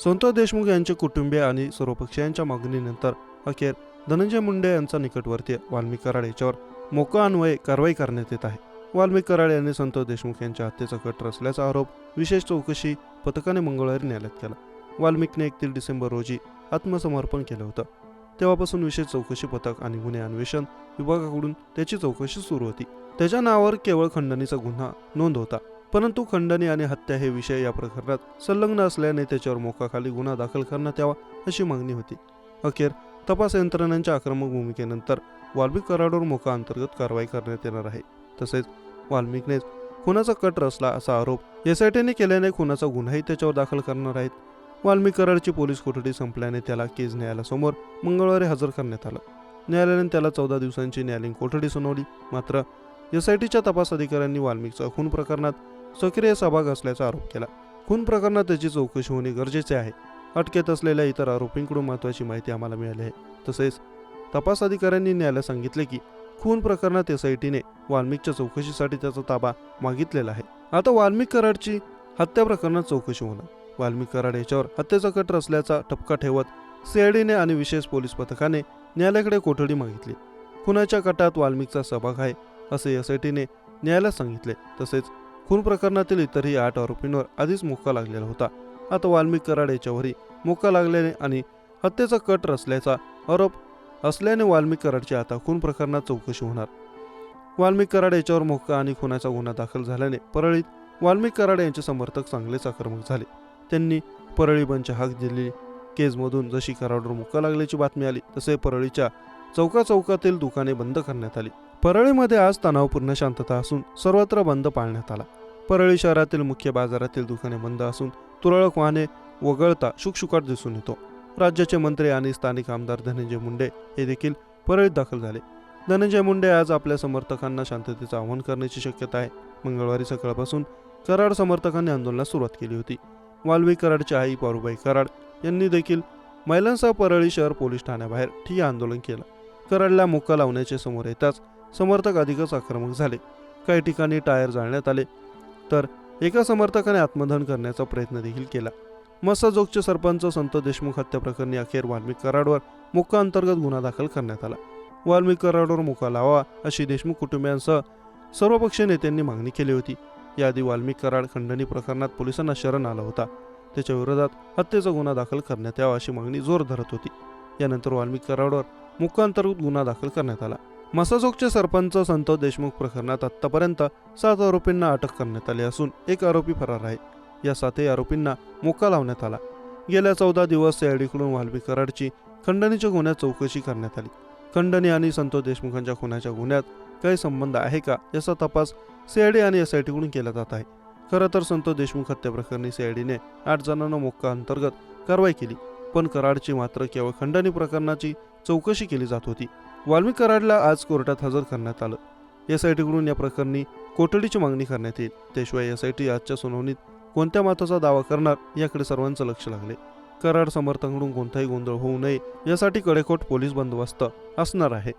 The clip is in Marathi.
संतोष देशमुख यांचे कुटुंबीय आणि सर्वपक्षीयांच्या मागणीनंतर अखेर धनंजय मुंडे यांचा निकटवर्तीय वाल्मिक कराड याच्यावर मोका अन्वये कारवाई करण्यात येत आहे. वाल्मिक कराड यांनी संतोष देशमुख यांच्या हत्येचा कट रचल्याचा आरोप विशेष चौकशी पथकाने मंगळवारी न्यायालयात केला. वाल्मिकने 31 डिसेंबर रोजी आत्मसमर्पण केलं होतं. तेव्हापासून विशेष चौकशी पथक आणि गुन्हे अन्वेषण विभागाकडून त्याची चौकशी सुरू होती. त्याच्या नावावर केवळ खंडणीचा गुन्हा नोंद होता, परंतु खंडणी आणि हत्या हे विषय या प्रकरणात संलग्न असल्याने त्याच्यावर मोकाखाली गुन्हा दाखल करण्यात यावा अशी मागणी होती. अखेर तपास यंत्रणांच्या आक्रमक भूमिकेनंतर वाल्मिक कराडवर मोका अंतर्गत कारवाई करण्यात येणार आहे. तसेच वाल्मिकनेच खुनाचा कट रचला असा आरोप एसआयटीने केल्याने खुनाचा गुन्हाही त्याच्यावर दाखल करणार आहेत. वाल्मिक कराडची पोलीस कोठडी संपल्याने त्याला केज न्यायालयासमोर मंगळवारी हजर करण्यात आलं. न्यायालयाने त्याला 14 दिवसांची न्यायालयीन कोठडी सुनावली. मात्र एसआयटीच्या तपास अधिकाऱ्यांनी वाल्मिकचा खून प्रकरणात सक्रिय सहभाग असल्याचा आरोप केला. खून प्रकरणात त्याची चौकशी होणे गरजेचे आहे. अटकेत असलेल्या इतर आरोपींकडून महत्त्वाची माहिती आम्हाला मिळाली आहे. तसेच तपास अधिकाऱ्यांनी न्यायालयात सांगितले की खून प्रकरणात एसआयटीने वाल्मिकच्या चौकशीसाठी त्याचा ताबा मागितलेला आहे. आता वाल्मिक कराडची हत्या प्रकरणात चौकशी होणार. वाल्मिक कराड याच्यावर हत्येचा कट रचल्याचा ठपका ठेवत सीआयडीने आणि विशेष पोलीस पथकाने न्यायालयाकडे कोठडी मागितली. खुनाच्या कटात वाल्मिकचा सहभाग आहे असे एसआयटीने न्यायालयात सांगितले. तसेच खून प्रकरणातील इतरही 8 आरोपींवर आधीच मोका लागलेला होता. आता वाल्मिक कराड याच्यावरही मोका लागल्याने आणि हत्येचा कट रचल्याचा आरोप असल्याने वाल्मिक कराडची आता खून प्रकरणात चौकशी होणार. वाल्मिक कराड याच्यावर मोका आणि खुनाचा गुन्हा दाखल झाल्याने परळीत वाल्मिक कराड यांचे समर्थक चांगलेच आक्रमक झाले. त्यांनी परळी बंदची हाक दिली. केजमधून जशी कराडवर मोका लागल्याची बातमी आली तसे परळीच्या चौकाचौकातील दुकाने बंद करण्यात आली. परळीमध्ये आज तणावपूर्ण शांतता असून सर्वत्र बंद पाळण्यात आला. परळी शहरातील मुख्य बाजारातील दुकाने बंद असून तुरळक वाहने वगळता शुकशुकाट दिसून येतो. राज्याचे मंत्री आणि स्थानिक आमदार धनंजय मुंडे हे देखील परळीत दाखल झाले. धनंजय मुंडे आज आपल्या समर्थकांना शांततेचं आवाहन करण्याची शक्यता आहे. मंगळवारी सकाळपासून कराड समर्थकांनी आंदोलनास सुरुवात केली होती. वाल्मिक कराडच्या आई पारुबाई कराड यांनी देखील महिलांसह परळी शहर पोलीस ठाण्याबाहेर ठिय्या आंदोलन केलं. कराडला मोका लावण्याचे समोर येताच समर्थक अधिकच आक्रमक झाले. काही ठिकाणी टायर जाळण्यात आले तर एका समर्थकाने आत्मदहन करण्याचा प्रयत्न देखील केला. मस्साजोगचे सरपंच संतोष देशमुख हत्या प्रकरणी अखेर वाल्मिक कराडवर मोका अंतर्गत गुन्हा दाखल करण्यात आला. वाल्मिक कराडवर मोका लावा अशी देशमुख कुटुंबियांसह सर्वपक्षीय नेत्यांनी मागणी केली होती. याआधी वाल्मिक कराड खंडणी प्रकरणात पोलिसांना शरण आला होता. त्याच्या विरोधात हत्येचा गुन्हा दाखल करण्यात यावा अशी मागणी जोर धरत होती. यानंतर वाल्मिक कराडवर मोका अंतर्गत गुन्हा दाखल करण्यात आला. मस्साजोगचे सरपंच संतोष देशमुख प्रकरणात आतापर्यंत 7 आरोपींना अटक करण्यात आली असून एक आरोपी फरार आहे. या 7 आरोपींना मोका लावण्यात आला. गेल्या 14 दिवस सीआयडीकडून वाल्मिक कराडची खंडणीच्या गुन्ह्यात चौकशी करण्यात आली. खंडणी आणि संतोष देशमुखांच्या खुनाच्या गुन्ह्यात काही संबंध आहे का याचा तपास सीआयडी आणि एसआयटीकडून केला जात आहे. खरं तर संतोष देशमुख हत्या प्रकरणी सीआयडीने 8 जणांना मोका अंतर्गत कारवाई केली, पण कराडची मात्र केवळ खंडणी प्रकरणाची चौकशी केली जात होती. वाल्मिक कराडला आज कोर्टात हजर करण्यात आलं. एसआयटीकडून या प्रकरणी कोठडीची मागणी करण्यात येईल. त्याशिवाय एसआयटी आजच्या सुनावणीत कोणत्या मताचा दावा करणार याकडे सर्वांचं लक्ष लागले. कराड समर्थकांकडून कोणताही गोंधळ होऊ नये यासाठी कडेकोट पोलीस बंदोबस्त असणार आहे.